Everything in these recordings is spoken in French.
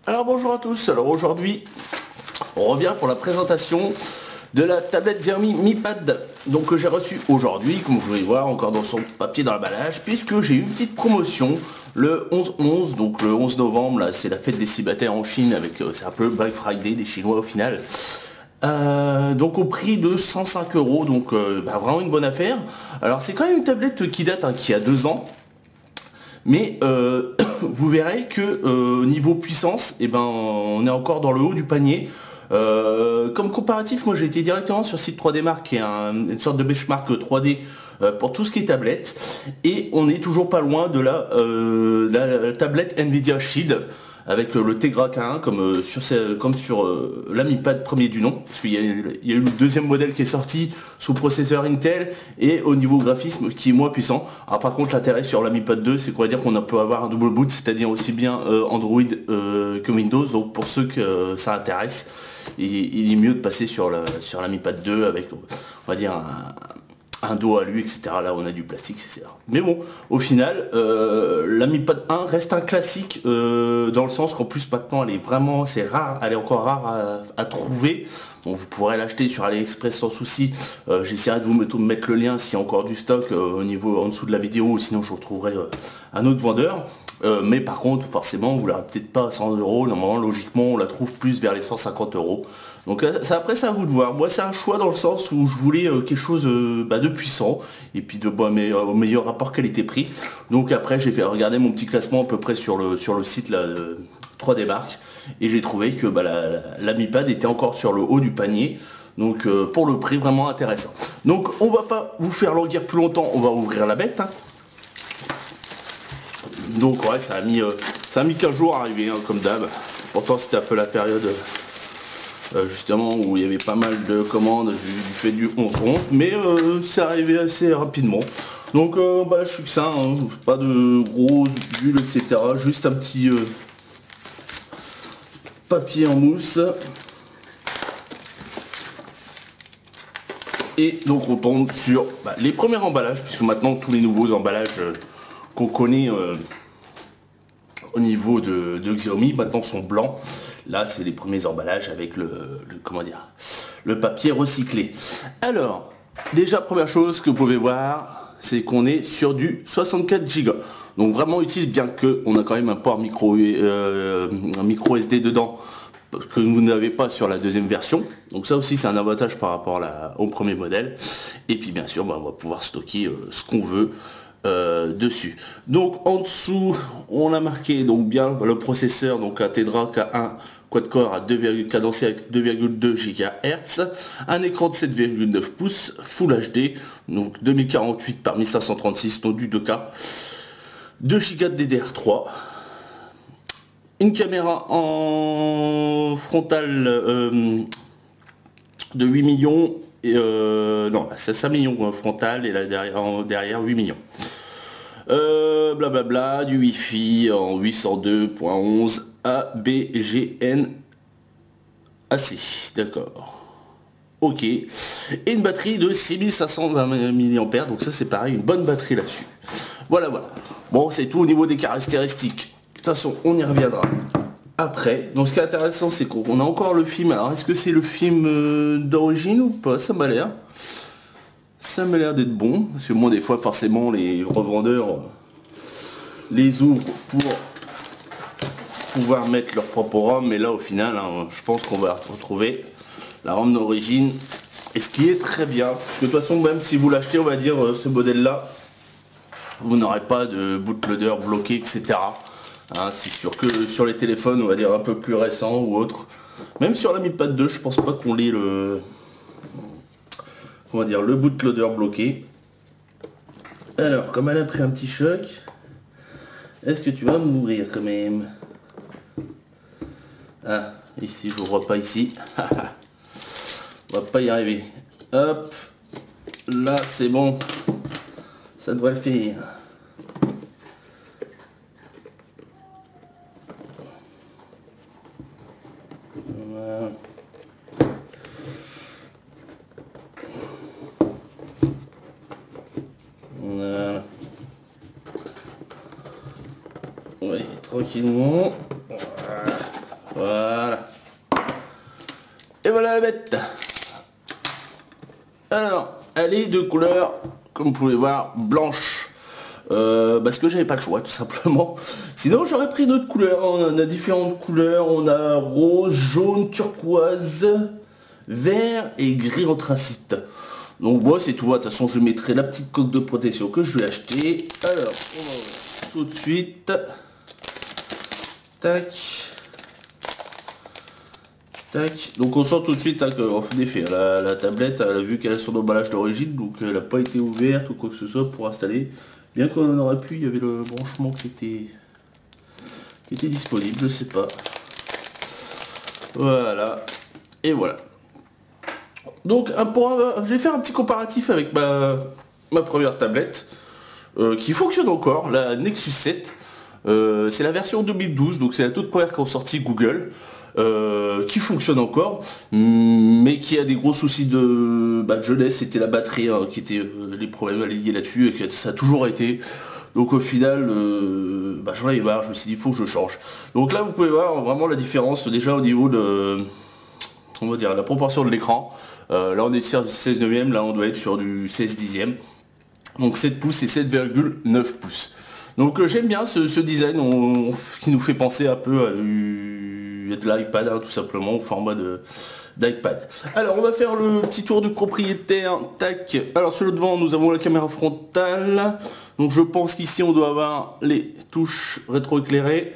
Alors bonjour à tous, alors aujourd'hui on revient pour la présentation de la tablette Xiaomi Mi Pad donc que j'ai reçue aujourd'hui, comme vous pouvez voir encore dans son papier dans l'emballage, puisque j'ai eu une petite promotion le 11-11, donc le 11 novembre, là c'est la fête des célibataires en Chine, avec c'est un peu le Black Friday des Chinois au final. Donc au prix de 105 €, donc vraiment une bonne affaire. Alors c'est quand même une tablette qui date, qui a 2 ans. Mais vous verrez que niveau puissance, on est encore dans le haut du panier. Comme comparatif, moi j'ai été directement sur site 3D Mark, qui est une sorte de benchmark 3D pour tout ce qui est tablette. Et on n'est toujours pas loin de la tablette Nvidia Shield, avec le Tegra K1 comme sur la Mi Pad premier du nom, parce qu'il y a eu le deuxième modèle qui est sorti sous processeur Intel et au niveau graphisme qui est moins puissant. Alors par contre l'intérêt sur la Mi Pad 2, c'est qu'on va dire qu'on peut avoir un double boot, c'est-à-dire aussi bien Android que Windows. Donc pour ceux que ça intéresse, il est mieux de passer sur la Mi Pad 2 avec, on va dire, un dos à lui, etc. Là on a du plastique, etc. Mais bon, au final, la Mi Pad 1 reste un classique dans le sens qu'en plus maintenant elle est vraiment, c'est rare, elle est encore rare à trouver. Bon, vous pourrez l'acheter sur AliExpress sans souci. J'essaierai de vous mettre le lien s'il y a encore du stock au niveau en dessous de la vidéo, ou sinon je retrouverai un autre vendeur. Mais par contre, forcément, vous l'aurez peut-être pas à 100 €. Normalement, logiquement, on la trouve plus vers les 150 €. Donc après, c'est à vous de voir. Moi, c'est un choix dans le sens où je voulais quelque chose de puissant et puis de au meilleur rapport qualité-prix. Donc après, j'ai fait regarder mon petit classement à peu près sur le site là, 3D Mark, et j'ai trouvé que la Mi Pad était encore sur le haut du panier. Donc pour le prix, vraiment intéressant. Donc on va pas vous faire languir plus longtemps. On va ouvrir la bête. Donc ouais, ça a mis 15 jours à arriver, comme d'hab. Pourtant c'était un peu la période justement où il y avait pas mal de commandes du fait du 11-11, mais c'est arrivé assez rapidement. Donc je suis que ça, pas de grosses bulles, etc. Juste un petit papier en mousse. Et donc on tombe sur les premiers emballages, puisque maintenant tous les nouveaux emballages qu'on connaît au niveau de Xiaomi maintenant sont blancs. Là c'est les premiers emballages avec le papier recyclé. Alors déjà, première chose que vous pouvez voir, c'est qu'on est sur du 64 Go, donc vraiment utile, bien que on a quand même un port micro SD dedans que vous n'avez pas sur la deuxième version. Donc ça aussi c'est un avantage par rapport au premier modèle. Et puis bien sûr on va pouvoir stocker ce qu'on veut dessus. Donc en dessous on a marqué donc bien le processeur, donc un Tegra K1 quad-core à cadencé avec 2,2 GHz, un écran de 7,9 pouces Full HD, donc 2048 par 1536, donc du 2K, 2 Go de DDR3, une caméra en frontale de 8 millions, non, c'est 5 millions frontal, et là derrière 8 millions. Blablabla, du Wi-Fi en 802.11 ABGN AC, d'accord. Ok, et une batterie de 6520 mAh, donc ça c'est pareil, une bonne batterie là-dessus. Voilà. Bon, c'est tout au niveau des caractéristiques. De toute façon, on y reviendra après. Donc ce qui est intéressant, c'est qu'on a encore le film. Alors est-ce que c'est le film d'origine ou pas? Ça m'a l'air. Ça m'a l'air d'être bon. Parce que moi, des fois, forcément, les revendeurs les ouvrent pour pouvoir mettre leur propre ROM. Mais là, au final, je pense qu'on va retrouver la ROM d'origine. Et ce qui est très bien. Parce que de toute façon, même si vous l'achetez, on va dire, ce modèle-là, vous n'aurez pas de bootloader bloqué, etc. C'est sûr que sur les téléphones, on va dire un peu plus récents ou autres. Même sur la Mi Pad 2, je pense pas qu'on l'ait le bootloader bloqué. Alors, comme elle a pris un petit choc, est-ce que tu vas m'ouvrir quand même? Ah, ici, je n'ouvre pas ici. On va pas y arriver. Hop, là c'est bon, ça devrait le faire. Voilà. Voilà. Oui, tranquillement. Voilà. voilà la bête. Alors, elle est de couleur, comme vous pouvez voir, blanche. Parce que j'avais pas le choix, tout simplement. Sinon, j'aurais pris d'autres couleurs. On a différentes couleurs. On a rose, jaune, turquoise, vert et gris anthracite. Donc moi c'est tout, de toute façon je mettrai la petite coque de protection que je vais acheter. Alors, on va voir tout de suite. Tac. Tac. Donc on sent tout de suite hein, que, en effet, la tablette, elle a vu qu'elle a son emballage d'origine, donc elle n'a pas été ouverte ou quoi que ce soit pour installer. Bien qu'on en aurait pu, il y avait le branchement qui était disponible, je sais pas. Voilà. Et voilà. Donc je vais faire un petit comparatif avec ma première tablette qui fonctionne encore, la Nexus 7. C'est la version 2012, donc c'est la toute première qu'ont sorti Google, qui fonctionne encore, mais qui a des gros soucis de jeunesse. C'était la batterie hein, qui était les problèmes liés là-dessus, et que ça a toujours été. Donc au final, j'en avais marre, je me suis dit il faut que je change. Donc là vous pouvez voir vraiment la différence déjà au niveau de, on va dire, la proportion de l'écran. Là on est sur du 16 neuvième, là on doit être sur du 16 dixième. Donc 7 pouces et 7,9 pouces. Donc j'aime bien ce design qui nous fait penser un peu à de l'iPad, hein, tout simplement, au format d'iPad. Alors on va faire le petit tour du propriétaire. Tac. Alors sur le devant nous avons la caméra frontale. Donc je pense qu'ici on doit avoir les touches rétroéclairées.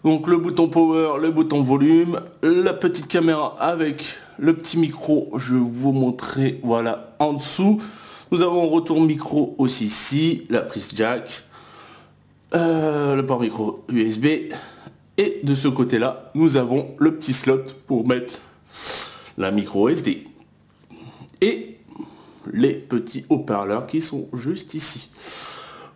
Donc le bouton power, le bouton volume, la petite caméra avec le petit micro, je vais vous montrer, voilà, en dessous. Nous avons un retour micro aussi ici, la prise jack, le port micro USB, et de ce côté-là, nous avons le petit slot pour mettre la micro SD. Et les petits haut-parleurs qui sont juste ici.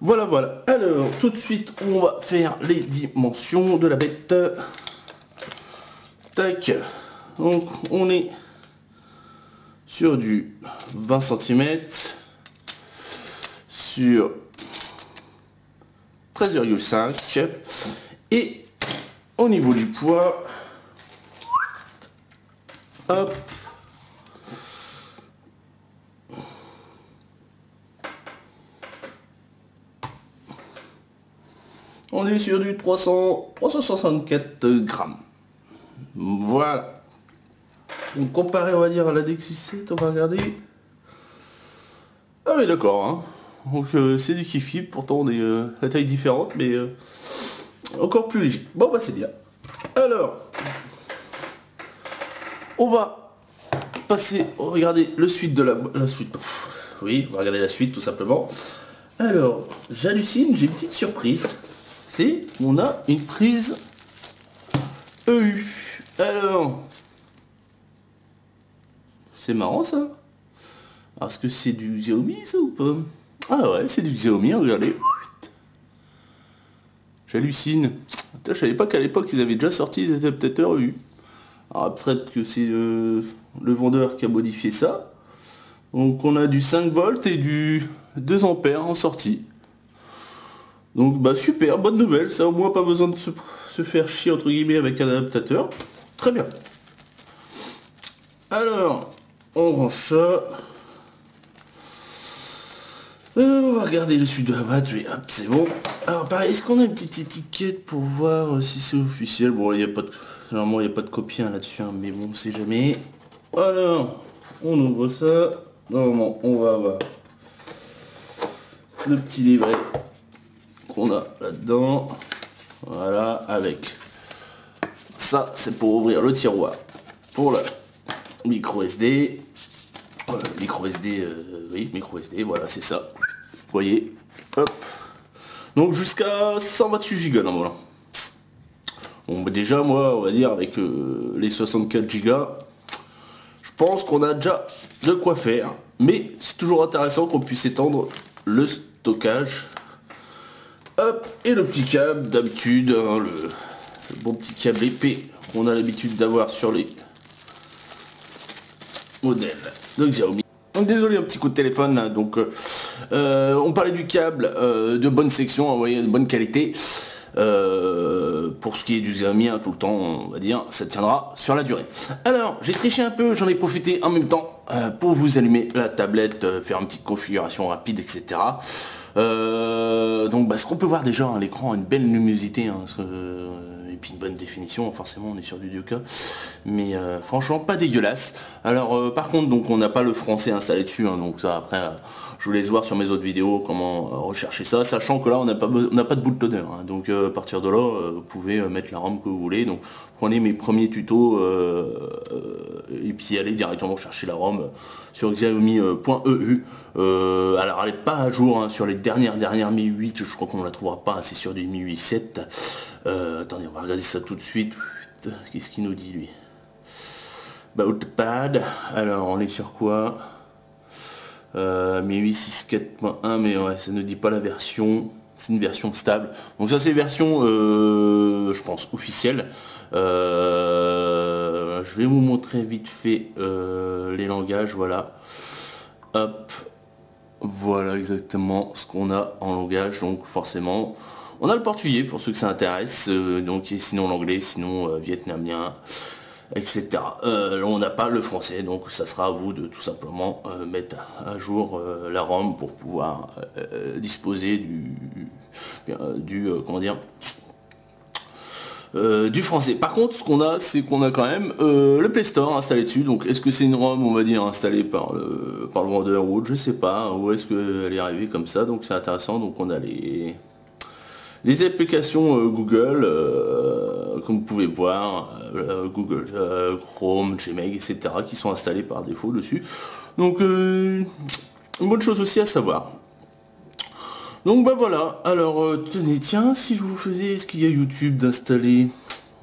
Voilà, voilà. Alors, tout de suite, on va faire les dimensions de la bête. Tac. Donc, on est sur du 20 cm, sur 13,5. Et au niveau du poids, hop. On est sur du 364 grammes. Voilà. Donc comparé, on va dire, à la Nexus 7, on va regarder. Ah oui, d'accord. Hein. Donc c'est du kiff, pourtant on est à taille différente, mais encore plus léger. Bon bah c'est bien. Alors, on va passer, regarder le suite de la suite. Oui, on va regarder la suite tout simplement. Alors, j'hallucine, j'ai une petite surprise. C'est, on a une prise EU. Alors, c'est marrant ça. Est-ce que c'est du Xiaomi ça ou pas? Ah ouais, c'est du Xiaomi, regardez. J'hallucine. Je savais pas qu'à l'époque ils avaient déjà sorti des adaptateurs EU. Alors peut-être que c'est le vendeur qui a modifié ça. Donc on a du 5 volts et du 2 ampères en sortie. Donc bah super, bonne nouvelle, ça au moins pas besoin de se faire chier entre guillemets avec un adaptateur. Très bien. Alors, on range ça. On va regarder le sud de la boîte, oui, hop, c'est bon. Alors pareil, est-ce qu'on a une petite étiquette pour voir si c'est officiel? Bon, il n'y a pas de... Normalement, il n'y a pas de copie hein, là-dessus, hein, mais bon, on sait jamais. Alors, on ouvre ça. Normalement, on va avoir le petit livret qu'on a là-dedans. Voilà, avec ça, c'est pour ouvrir le tiroir pour la micro SD. Micro SD, oui, micro SD, voilà, c'est ça. Vous voyez, hop. Donc jusqu'à 128 Go normalement. Bon, bah déjà, moi, on va dire, avec les 64 Go, je pense qu'on a déjà de quoi faire. Mais c'est toujours intéressant qu'on puisse étendre le stockage. Hop, et le petit câble d'habitude, hein, le bon petit câble épais qu'on a l'habitude d'avoir sur les modèles de Xiaomi. Donc désolé, un petit coup de téléphone là. Donc on parlait du câble de bonne section, vous voyez, de bonne qualité. Pour ce qui est du Xiaomi, tout le temps, on va dire, ça tiendra sur la durée. Alors, j'ai triché un peu, j'en ai profité en même temps pour vous allumer la tablette, faire une petite configuration rapide, etc. Donc ce qu'on peut voir déjà à l'écran, une belle luminosité, hein, et puis une bonne définition, forcément on est sur du 2K, mais franchement pas dégueulasse. Alors par contre, donc on n'a pas le français installé dessus, hein, donc ça après je vous laisse voir sur mes autres vidéos comment rechercher ça, sachant que là on n'a pas de bootloader, hein, donc à partir de là vous pouvez mettre la ROM que vous voulez. Donc prenez mes premiers tutos et puis allez directement chercher la ROM sur xiaomi.eu. Alors elle n'est pas à jour, hein, sur les dernières Mi 8, je crois qu'on ne la trouvera pas, c'est sur du Mi 8 7. Attendez, on va regarder ça tout de suite. Qu'est-ce qu'il nous dit lui? Boutpad, alors on est sur quoi? Mi 8 6.4.1, mais ouais, ça ne dit pas la version. C'est une version stable. Donc ça c'est version, je pense, officielle. Je vais vous montrer vite fait les langages, voilà. Hop. Voilà exactement ce qu'on a en langage. Donc forcément, on a le portugais pour ceux que ça intéresse. Donc et sinon l'anglais, sinon vietnamien, etc. On n'a pas le français, donc ça sera à vous de tout simplement mettre à jour la ROM pour pouvoir disposer comment dire, du français. Par contre, ce qu'on a, c'est qu'on a quand même le Play Store installé dessus. Donc est-ce que c'est une ROM, on va dire, installée par le vendeur ou autre, je sais pas, ou est-ce qu'elle est arrivée comme ça. Donc c'est intéressant. Donc on a les applications Google, comme vous pouvez voir, Google Chrome, Gmail, etc., qui sont installées par défaut dessus. Donc une bonne chose aussi à savoir. Donc bah voilà, alors tenez, tiens, si je vous faisais, est-ce qu'il y a YouTube d'installer?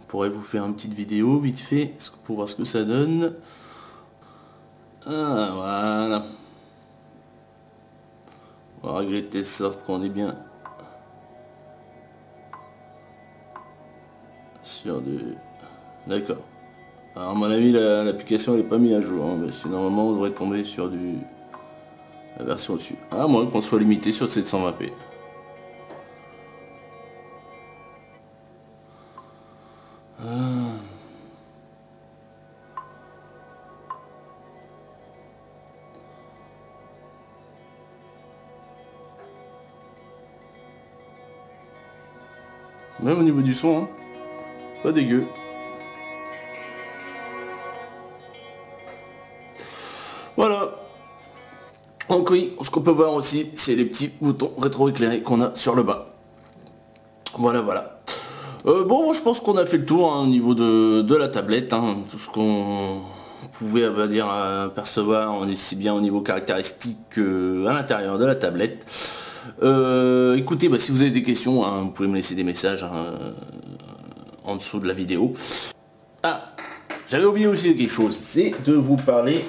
On pourrait vous faire une petite vidéo vite fait, pour voir ce que ça donne. Ah voilà. On va régler de telle sorte qu'on est bien sur de... D'accord. Alors à mon avis l'application n'est pas mise à jour, hein, parce que normalement on devrait tomber sur la version dessus. À moins qu'on soit limité sur 720p. Même au niveau du son, hein, pas dégueu. Voilà. Donc oui, ce qu'on peut voir aussi, c'est les petits boutons rétro-éclairés qu'on a sur le bas. Voilà, voilà. Bon, moi, je pense qu'on a fait le tour, hein, au niveau de la tablette, hein, tout ce qu'on pouvait, on va dire, apercevoir, on est si bien au niveau caractéristique qu'à l'intérieur de la tablette. Écoutez, bah, si vous avez des questions, hein, vous pouvez me laisser des messages, hein, en dessous de la vidéo. Ah, j'avais oublié aussi quelque chose, c'est de vous parler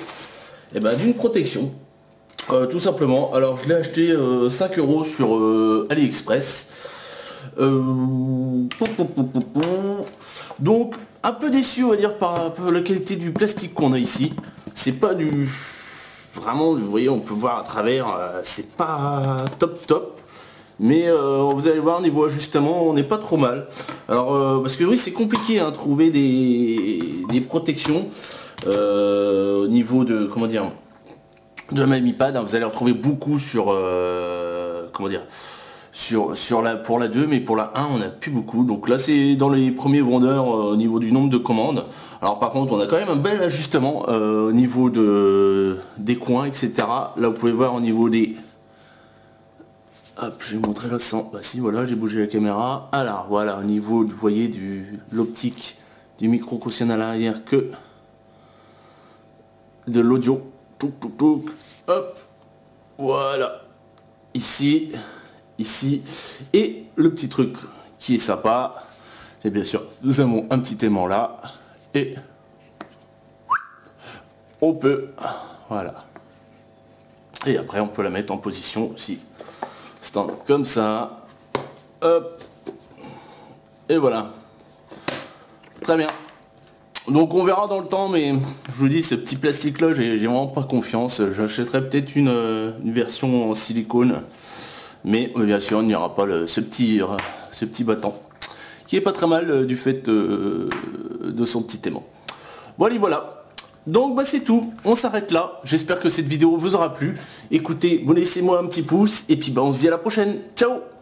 d'une protection. Tout simplement, alors je l'ai acheté 5 € sur AliExpress. Donc un peu déçu, on va dire, par la qualité du plastique qu'on a ici. C'est pas du... Vraiment, vous voyez, on peut voir à travers, c'est pas top. Mais vous allez voir, niveau ajustement, on n'est pas trop mal. Alors, parce que oui, c'est compliqué, hein, trouver des protections au niveau de, comment dire, de ma Mi Pad, hein. Vous allez retrouver beaucoup sur, comment dire, pour la 2, mais pour la 1 on n'a plus beaucoup. Donc là c'est dans les premiers vendeurs au niveau du nombre de commandes. Alors par contre on a quand même un bel ajustement au niveau des coins, etc. Là vous pouvez voir au niveau des... Hop, je vais vous montrer là sans... Bah si, voilà, j'ai bougé la caméra. Alors voilà, au niveau, vous voyez, l'optique du micro aussi à l'arrière que de l'audio. Hop, voilà. Ici. Et le petit truc qui est sympa, c'est bien sûr, nous avons un petit aimant là. Et on peut... Voilà. Et après on peut la mettre en position aussi. Stand comme ça. Hop. Et voilà. Très bien. Donc on verra dans le temps, mais je vous dis, ce petit plastique là, j'ai vraiment pas confiance. J'achèterai peut-être une version en silicone. Mais bien sûr, il n'y aura pas ce petit battant. qui est pas très mal du fait de son petit aimant. Voilà. Donc bah c'est tout, on s'arrête là. J'espère que cette vidéo vous aura plu. Écoutez, laissez-moi un petit pouce et puis bah on se dit à la prochaine. Ciao.